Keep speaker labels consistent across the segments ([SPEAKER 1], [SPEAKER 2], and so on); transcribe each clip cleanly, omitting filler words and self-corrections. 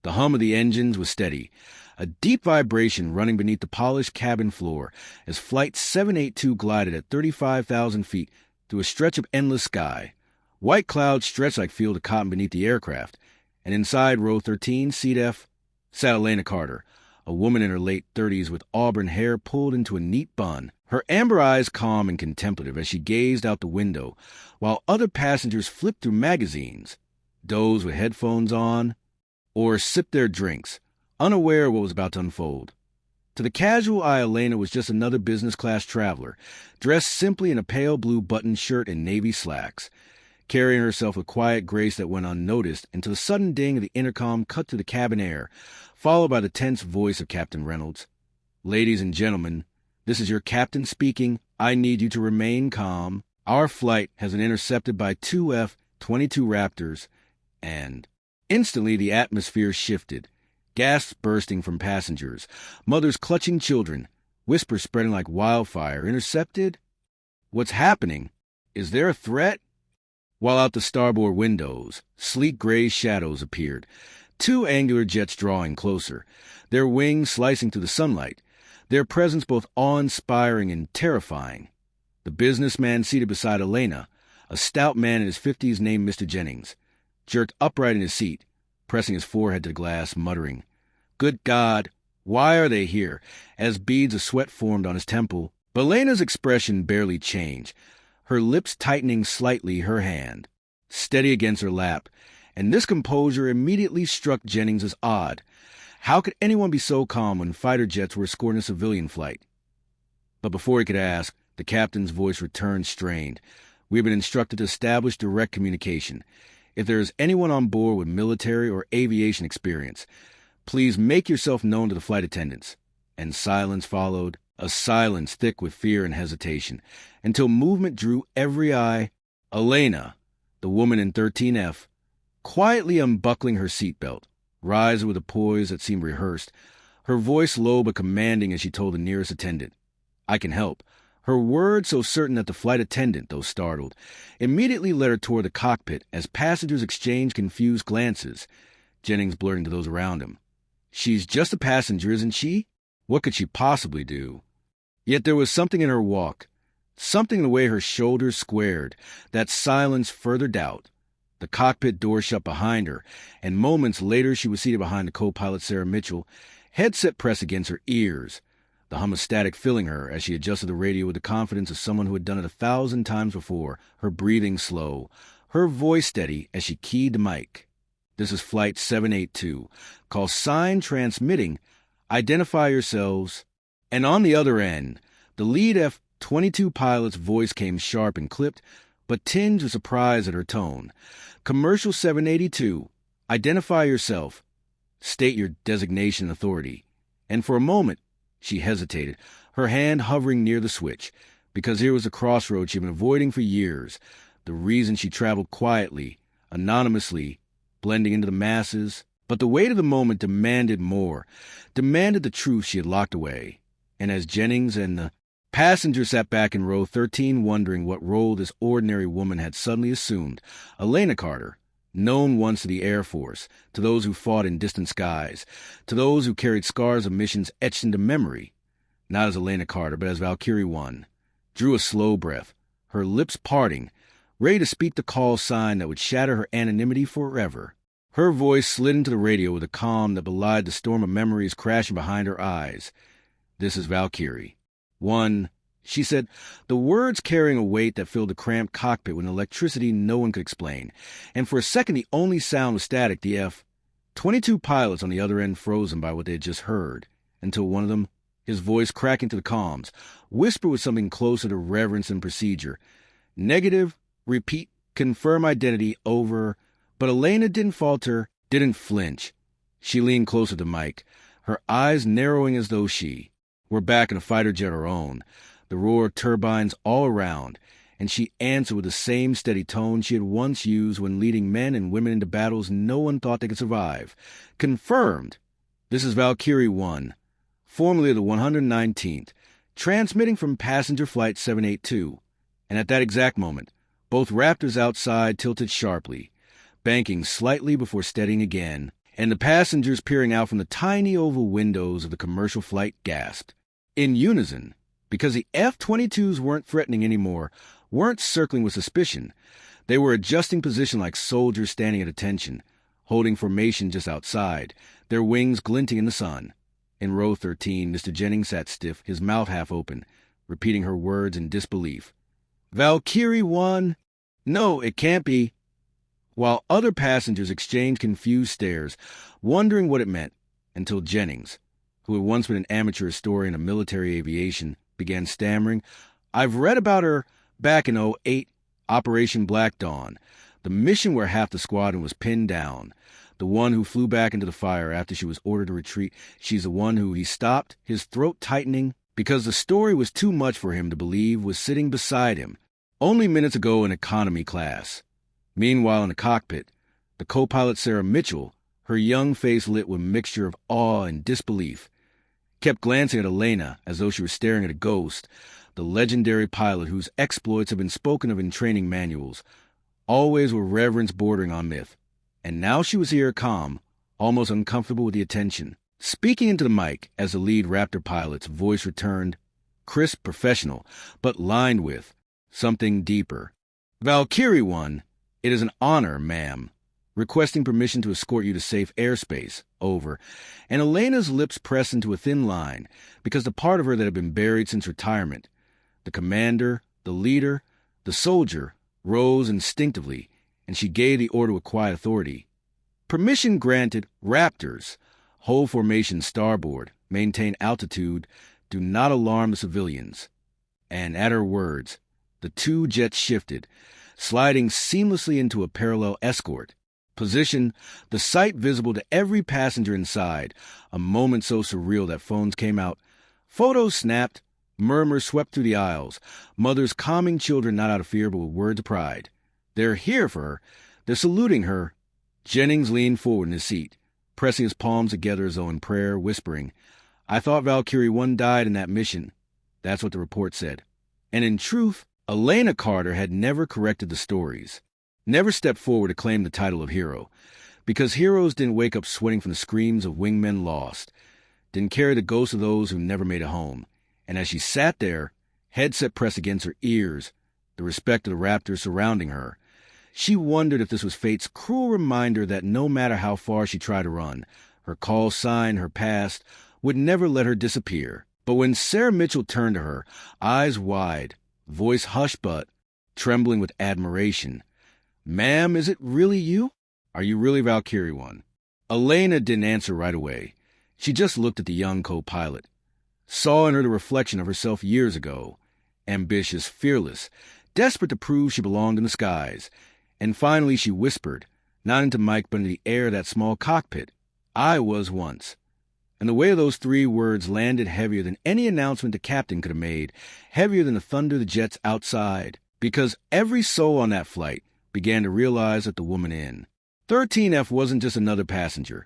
[SPEAKER 1] The hum of the engines was steady, a deep vibration running beneath the polished cabin floor as Flight 782 glided at 35,000 feet through a stretch of endless sky. White clouds stretched like field of cotton beneath the aircraft, and inside row 13, seat F, sat Elena Carter, a woman in her late 30s with auburn hair pulled into a neat bun, her amber eyes calm and contemplative as she gazed out the window, while other passengers flipped through magazines, dozed with headphones on, or sipped their drinks, unaware of what was about to unfold. To the casual eye, Elena was just another business-class traveler, dressed simply in a pale blue buttoned shirt and navy slacks, carrying herself with quiet grace that went unnoticed until the sudden ding of the intercom cut through the cabin air, followed by the tense voice of Captain Reynolds. "Ladies and gentlemen, this is your captain speaking. I need you to remain calm. Our flight has been intercepted by two F-22 Raptors," and instantly the atmosphere shifted. Gasps bursting from passengers, mothers clutching children, whispers spreading like wildfire. Intercepted? What's happening? Is there a threat? While out the starboard windows, sleek gray shadows appeared, two angular jets drawing closer, their wings slicing through the sunlight, their presence both awe-inspiring and terrifying. The businessman seated beside Elena, a stout man in his 50s named Mr. Jennings, jerked upright in his seat, pressing his forehead to the glass, muttering, "Good God, why are they here?" as beads of sweat formed on his temple. But Elena's expression barely changed, her lips tightening slightly, her hand steady against her lap, and this composure immediately struck Jennings as odd. How could anyone be so calm when fighter jets were escorting a civilian flight? But before he could ask, the captain's voice returned strained. "We have been instructed to establish direct communication. If there is anyone on board with military or aviation experience, please make yourself known to the flight attendants." And silence followed, a silence thick with fear and hesitation, until movement drew every eye. Elena, the woman in 13F, quietly unbuckling her seatbelt, rised with a poise that seemed rehearsed, her voice low but commanding as she told the nearest attendant, "I can help." Her words so certain that the flight attendant, though startled, immediately led her toward the cockpit as passengers exchanged confused glances, Jennings blurting to those around him, "She's just a passenger, isn't she? What could she possibly do?" Yet there was something in her walk, something in the way her shoulders squared, that silenced further doubt. The cockpit door shut behind her, and moments later she was seated behind the co-pilot Sarah Mitchell, headset pressed against her ears, the hum of static filling her as she adjusted the radio with the confidence of someone who had done it 1,000 times before, her breathing slow, her voice steady as she keyed the mic. "This is Flight 782. Call sign transmitting. Identify yourselves." And on the other end, the lead F-22 pilot's voice came sharp and clipped, but tinged with surprise at her tone. "Commercial 782. Identify yourself. State your designation and authority." And for a moment, she hesitated, her hand hovering near the switch, because here was the crossroad she'd been avoiding for years, the reason she traveled quietly, anonymously, blending into the masses. But the weight of the moment demanded more, demanded the truth she had locked away. And as Jennings and the passenger sat back in row 13 wondering what role this ordinary woman had suddenly assumed, Elena Carter, known once to the Air Force, to those who fought in distant skies, to those who carried scars of missions etched into memory, not as Elena Carter, but as Valkyrie 1, drew a slow breath, her lips parting, ready to speak the call sign that would shatter her anonymity forever. Her voice slid into the radio with a calm that belied the storm of memories crashing behind her eyes. "This is Valkyrie 1, she said, the words carrying a weight that filled the cramped cockpit with an electricity no one could explain, and for a second the only sound was static. The F-22 pilots on the other end frozen by what they had just heard, until one of them, his voice cracking to the comms, whispered with something closer to reverence and procedure, "Negative, repeat, confirm identity, over." But Elena didn't falter, didn't flinch. She leaned closer to the mic, her eyes narrowing as though she were back in a fighter jet of her own, the roar of turbines all around, and she answered with the same steady tone she had once used when leading men and women into battles no one thought they could survive. "Confirmed. This is Valkyrie 1, formerly of the 119th, transmitting from passenger flight 782. And at that exact moment, both Raptors outside tilted sharply, banking slightly before steadying again, and the passengers peering out from the tiny oval windows of the commercial flight gasped. In unison, because the F-22s weren't threatening anymore, weren't circling with suspicion. They were adjusting position like soldiers standing at attention, holding formation just outside, their wings glinting in the sun. In row 13, Mr. Jennings sat stiff, his mouth half open, repeating her words in disbelief. Valkyrie 1? No, it can't be. While other passengers exchanged confused stares, wondering what it meant, until Jennings, who had once been an amateur historian of military aviation, began stammering, I've read about her back in '08, Operation Black Dawn, the mission where half the squadron was pinned down, the one who flew back into the fire after she was ordered to retreat. She's the one who he stopped, his throat tightening, because the story was too much for him to believe was sitting beside him, only minutes ago in economy class. Meanwhile, in the cockpit, the co-pilot Sarah Mitchell, her young face lit with a mixture of awe and disbelief, kept glancing at Elena as though she were staring at a ghost, the legendary pilot whose exploits have been spoken of in training manuals, always with reverence bordering on myth. And now she was here calm, almost uncomfortable with the attention, speaking into the mic as the lead Raptor pilot's voice returned, crisp, professional, but lined with something deeper. Valkyrie 1, it is an honor, ma'am. Requesting permission to escort you to safe airspace. Over. And Elena's lips pressed into a thin line, because the part of her that had been buried since retirement, the commander, the leader, the soldier, rose instinctively, and she gave the order with quiet authority. Permission granted. Raptors. Hold formation starboard. Maintain altitude. Do not alarm the civilians. And at her words, the two jets shifted, sliding seamlessly into a parallel escort. Position, the sight visible to every passenger inside, a moment so surreal that phones came out. Photos snapped, murmurs swept through the aisles, mothers calming children not out of fear but with words of pride. They're here for her. They're saluting her. Jennings leaned forward in his seat, pressing his palms together as though in prayer, whispering, I thought Valkyrie 1 died in that mission. That's what the report said. And in truth, Elena Carter had never corrected the stories, never stepped forward to claim the title of hero, because heroes didn't wake up sweating from the screams of wingmen lost, didn't carry the ghosts of those who never made it home. And as she sat there, headset pressed against her ears, the respect of the Raptors surrounding her, she wondered if this was fate's cruel reminder that no matter how far she tried to run, her call sign, her past, would never let her disappear. But when Sarah Mitchell turned to her, eyes wide, voice hushed but trembling with admiration, Ma'am, is it really you? Are you really Valkyrie 1? Elena didn't answer right away. She just looked at the young co-pilot, saw in her the reflection of herself years ago, ambitious, fearless, desperate to prove she belonged in the skies. And finally she whispered, not into Mike but into the air of that small cockpit, I was once. And the way those three words landed heavier than any announcement the captain could have made, heavier than the thunder of the jets outside, because every soul on that flight began to realize that the woman in 13F wasn't just another passenger.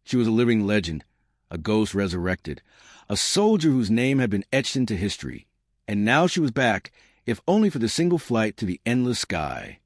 [SPEAKER 1] She was a living legend, a ghost resurrected, a soldier whose name had been etched into history. And now she was back, if only for the single flight to the endless sky.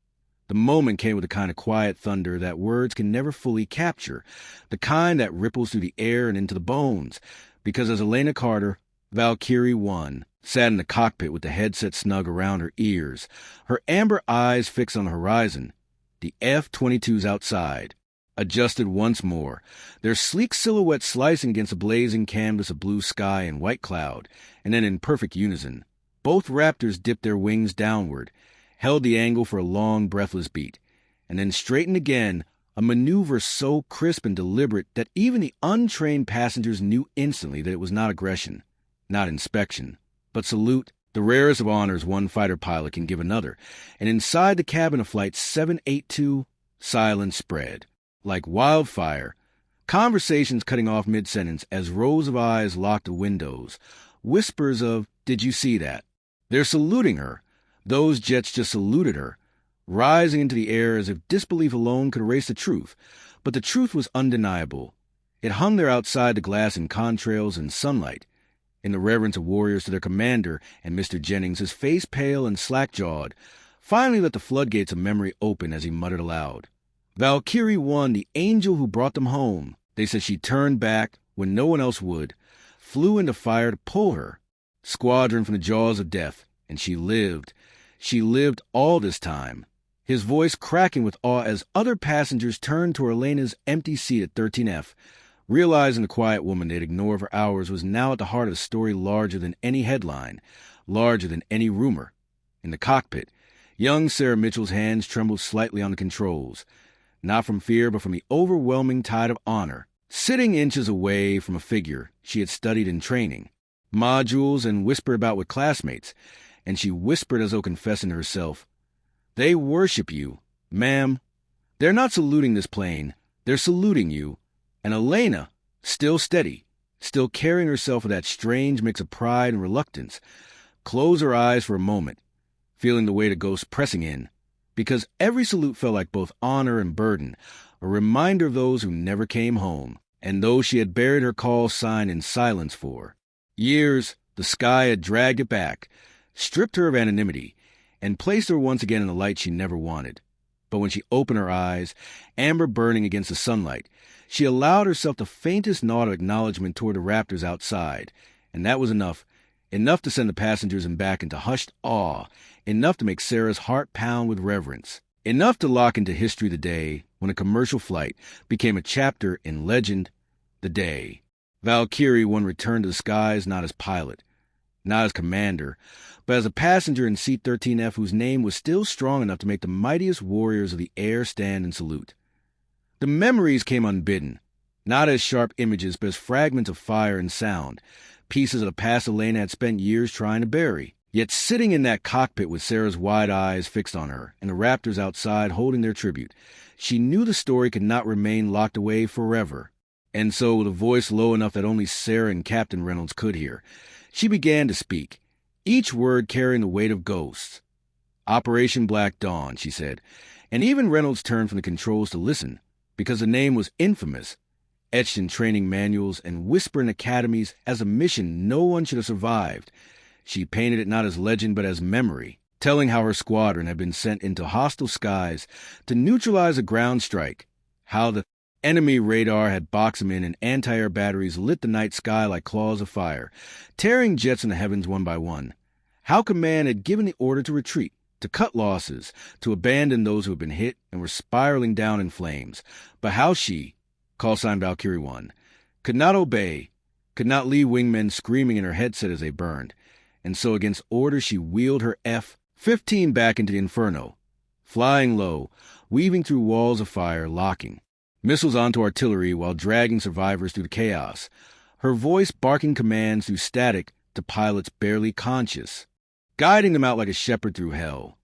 [SPEAKER 1] The moment came with the kind of quiet thunder that words can never fully capture, the kind that ripples through the air and into the bones, because as Elena Carter, Valkyrie 1, sat in the cockpit with the headset snug around her ears, her amber eyes fixed on the horizon, the F-22s outside, adjusted once more, their sleek silhouettes slicing against a blazing canvas of blue sky and white cloud, and then in perfect unison, both Raptors dipped their wings downward, held the angle for a long, breathless beat, and then straightened again, a maneuver so crisp and deliberate that even the untrained passengers knew instantly that it was not aggression, not inspection, but salute, the rarest of honors one fighter pilot can give another. And inside the cabin of Flight 782, silence spread. Like wildfire, conversations cutting off mid-sentence as rows of eyes locked the windows, whispers of, did you see that? They're saluting her. Those jets just saluted her, rising into the air as if disbelief alone could erase the truth. But the truth was undeniable. It hung there outside the glass in contrails and sunlight, in the reverence of warriors to their commander, and Mr. Jennings, his face pale and slack-jawed, finally let the floodgates of memory open as he muttered aloud, Valkyrie 1, the angel who brought them home. They said she turned back when no one else would, flew into fire to pull her squadron from the jaws of death, and she lived. She lived all this time. His voice cracking with awe as other passengers turned to Elena's empty seat at 13F, realizing the quiet woman they'd ignored for hours was now at the heart of a story larger than any headline, larger than any rumor. In the cockpit, young Sarah Mitchell's hands trembled slightly on the controls, not from fear but from the overwhelming tide of honor, sitting inches away from a figure she had studied in training, modules, and whispered about with classmates, and she whispered as though confessing to herself, "They worship you, ma'am. They're not saluting this plane. They're saluting you." And Elena, still steady, still carrying herself with that strange mix of pride and reluctance, closed her eyes for a moment, feeling the weight of ghosts pressing in, because every salute felt like both honor and burden, a reminder of those who never came home, and those she had buried her call sign in silence for. Years, the sky had dragged it back, stripped her of anonymity, and placed her once again in the light she never wanted. But when she opened her eyes, amber burning against the sunlight, she allowed herself the faintest nod of acknowledgement toward the raptors outside, and that was enough to send the passengers and back into hushed awe, enough to make Sarah's heart pound with reverence, enough to lock into history the day when a commercial flight became a chapter in legend, the day Valkyrie 1 returned to the skies not as pilot, not as commander, but as a passenger in seat 13F whose name was still strong enough to make the mightiest warriors of the air stand and salute. The memories came unbidden, not as sharp images, but as fragments of fire and sound, pieces of the past Elena had spent years trying to bury. Yet sitting in that cockpit with Sarah's wide eyes fixed on her, and the raptors outside holding their tribute, she knew the story could not remain locked away forever. And so, with a voice low enough that only Sarah and Captain Reynolds could hear, she began to speak, each word carrying the weight of ghosts. "Operation Black Dawn," she said, and even Reynolds turned from the controls to listen, because the name was infamous, etched in training manuals and whispered in academies as a mission no one should have survived. She painted it not as legend but as memory, telling how her squadron had been sent into hostile skies to neutralize a ground strike, how the enemy radar had boxed them in and anti-air batteries lit the night sky like claws of fire, tearing jets in the heavens one by one, how command had given the order to retreat, to cut losses, to abandon those who had been hit and were spiraling down in flames, but how she, call sign Valkyrie 1, could not obey, could not leave wingmen screaming in her headset as they burned, and so against orders she wheeled her F-15 back into the inferno, flying low, weaving through walls of fire, locking missiles onto artillery while dragging survivors through the chaos, her voice barking commands through static to pilots barely conscious, guiding them out like a shepherd through hell.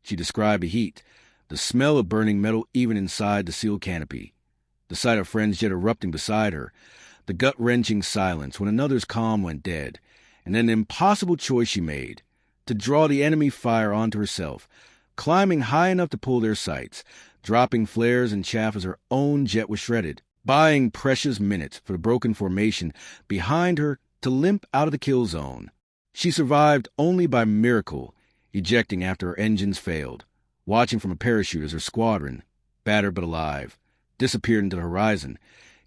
[SPEAKER 1] She described the heat, the smell of burning metal even inside the sealed canopy, the sight of friends jet erupting beside her, the gut-wrenching silence when another's calm went dead, and then the impossible choice she made, to draw the enemy fire onto herself, climbing high enough to pull their sights, dropping flares and chaff as her own jet was shredded, buying precious minutes for the broken formation behind her to limp out of the kill zone. She survived only by miracle, ejecting after her engines failed, watching from a parachute as her squadron, battered but alive, disappeared into the horizon,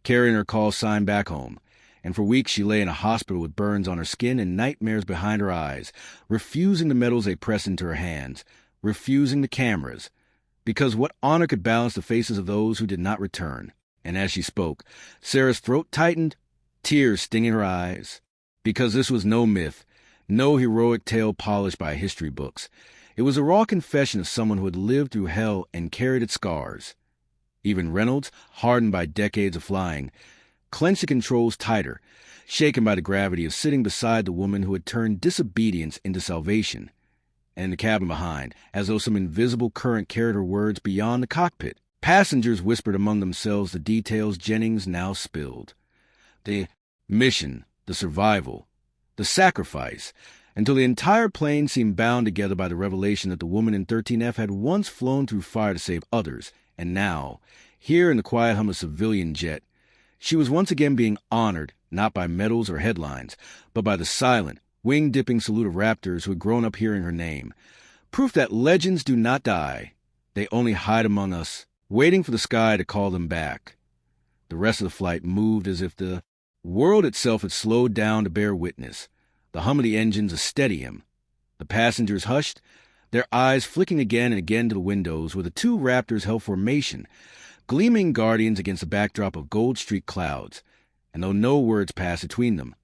[SPEAKER 1] carrying her call sign back home. And for weeks she lay in a hospital with burns on her skin and nightmares behind her eyes, refusing the medals they pressed into her hands, refusing the cameras, because what honor could balance the faces of those who did not return? And as she spoke, Sarah's throat tightened, tears stinging her eyes, because this was no myth, no heroic tale polished by history books. It was a raw confession of someone who had lived through hell and carried its scars. Even Reynolds, hardened by decades of flying, clenched the controls tighter, shaken by the gravity of sitting beside the woman who had turned disobedience into salvation. And in the cabin behind, as though some invisible current carried her words beyond the cockpit, passengers whispered among themselves the details Jennings now spilled. The mission, the survival, the sacrifice, until the entire plane seemed bound together by the revelation that the woman in 13F had once flown through fire to save others, and now, here in the quiet hum of a civilian jet, she was once again being honored, not by medals or headlines, but by the silent, wing-dipping salute of raptors who had grown up hearing her name. Proof that legends do not die. They only hide among us waiting for the sky to call them back. The rest of the flight moved as if the world itself had slowed down to bear witness, the hum of the engines a steady him. The passengers hushed, their eyes flicking again and again to the windows where the two Raptors held formation, gleaming guardians against the backdrop of gold-streaked clouds. And though no words passed between them,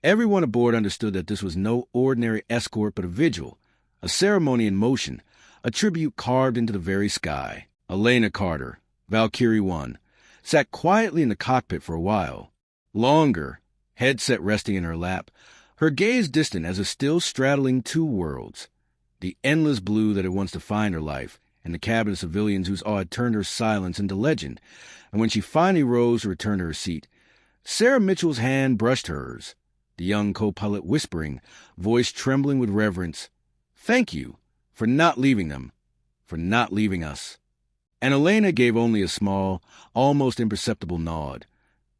[SPEAKER 1] everyone aboard understood that this was no ordinary escort but a vigil, a ceremony in motion, a tribute carved into the very sky. Elena Carter, Valkyrie 1, sat quietly in the cockpit for a while. Longer, headset resting in her lap, her gaze distant as if still straddling two worlds. The endless blue that had once defined her life, and the cabin of civilians whose awe had turned her silence into legend. And when she finally rose to return to her seat, Sarah Mitchell's hand brushed hers, the young co-pilot whispering, voice trembling with reverence, "Thank you for not leaving them, for not leaving us." And Elena gave only a small, almost imperceptible nod,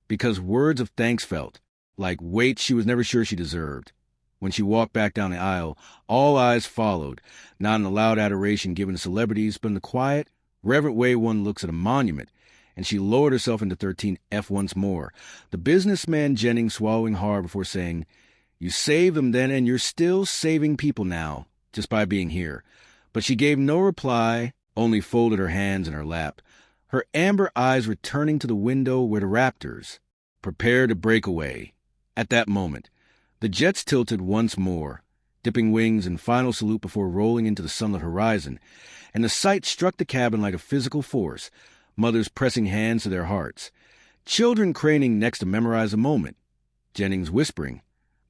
[SPEAKER 1] because words of thanks felt like weight she was never sure she deserved. When she walked back down the aisle, all eyes followed, not in the loud adoration given to celebrities, but in the quiet, reverent way one looks at a monument, and she lowered herself into 13F once more, the businessman Jennings swallowing hard before saying, "You saved them then, and you're still saving people now, just by being here." But she gave no reply, only folded her hands in her lap, her amber eyes returning to the window where the Raptors prepared to break away. At that moment, the jets tilted once more, dipping wings in final salute before rolling into the sunlit horizon, and the sight struck the cabin like a physical force, mothers pressing hands to their hearts, children craning necks to memorize the moment, Jennings whispering,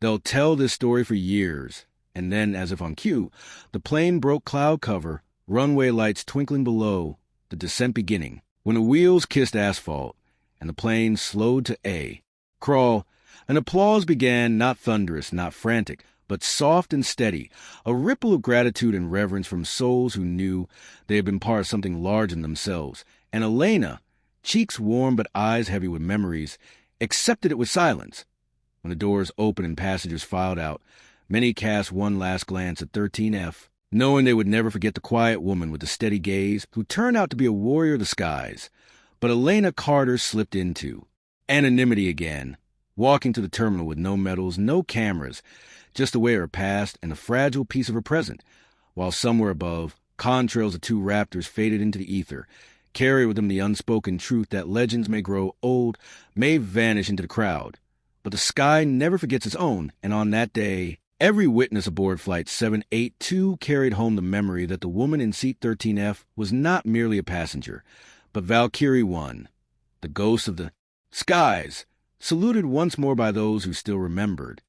[SPEAKER 1] "They'll tell this story for years." And then, as if on cue, the plane broke cloud cover, runway lights twinkling below, the descent beginning. When the wheels kissed asphalt, and the plane slowed to A, crawl, an applause began, not thunderous, not frantic, but soft and steady, a ripple of gratitude and reverence from souls who knew they had been part of something larger than themselves. And Elena, cheeks warm but eyes heavy with memories, accepted it with silence. When the doors opened and passengers filed out, many cast one last glance at 13F, knowing they would never forget the quiet woman with the steady gaze who turned out to be a warrior of the skies. But Elena Carter slipped into anonymity again, walking to the terminal with no medals, no cameras, just the way of her past and a fragile piece of her present, while somewhere above, contrails of two Raptors faded into the ether, carry with them the unspoken truth that legends may grow old, may vanish into the crowd. But the sky never forgets its own, and on that day, every witness aboard Flight 782 carried home the memory that the woman in seat 13F was not merely a passenger, but Valkyrie 1, the ghost of the skies, saluted once more by those who still remembered.